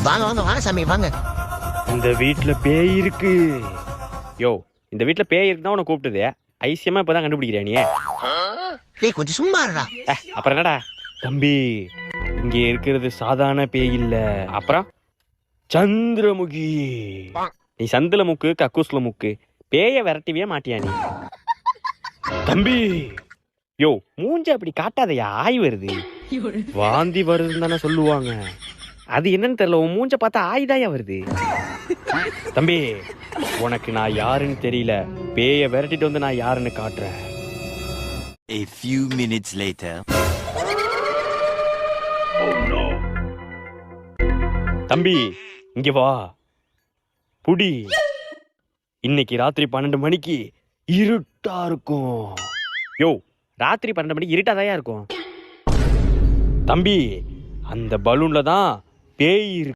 வாங்க வாங்க வாங்க சாமி வாங்க. இந்த வீட்டுல பேய் இருக்கு. யோ, இந்த வீட்டுல பேய் இருக்குதான் உன்னை கூப்பிட்டது. ஐசியமா இப்பதான் கண்டுபிடிக்கிறியா நீ? டேய் கொஞ்சம் சும்மா இருடா. அப்புறம் என்னடா தம்பி, இங்க இருக்கிறது சாதாரண பேய் இல்ல. அப்புறம் சந்திரமுகி. நீ சந்தில முக்கு கக்கூஸ்ல முக்கு, பேய விரட்டிவே மாட்டியா நீ? தம்பி, யோ மூஞ்ச அப்படி காட்டாதையா, ஆய் வருது. வாந்தி வருதுன்னு தானே சொல்லுவாங்க. அது என்னன்னு தெரியல, உன் மூஞ்ச பார்த்தா ஆய்தாயா வருது. தம்பி, உனக்கு நான் யாருன்னு தெரியல. பேய விரட்டிட்டு வந்து நான் யாருன்னு காட்டுறேன். A few minutes later. தம்பி இங்க வா, புடி. இன்னைக்கு ராத்திரி 12 மணிக்கு இருட்டா இருக்கும். யோ, ராத்திரி 12 மணிக்கு இருட்டாதாயா இருக்கும். தம்பி, அந்த பலூன்ல தான் பேய் இருக்கு.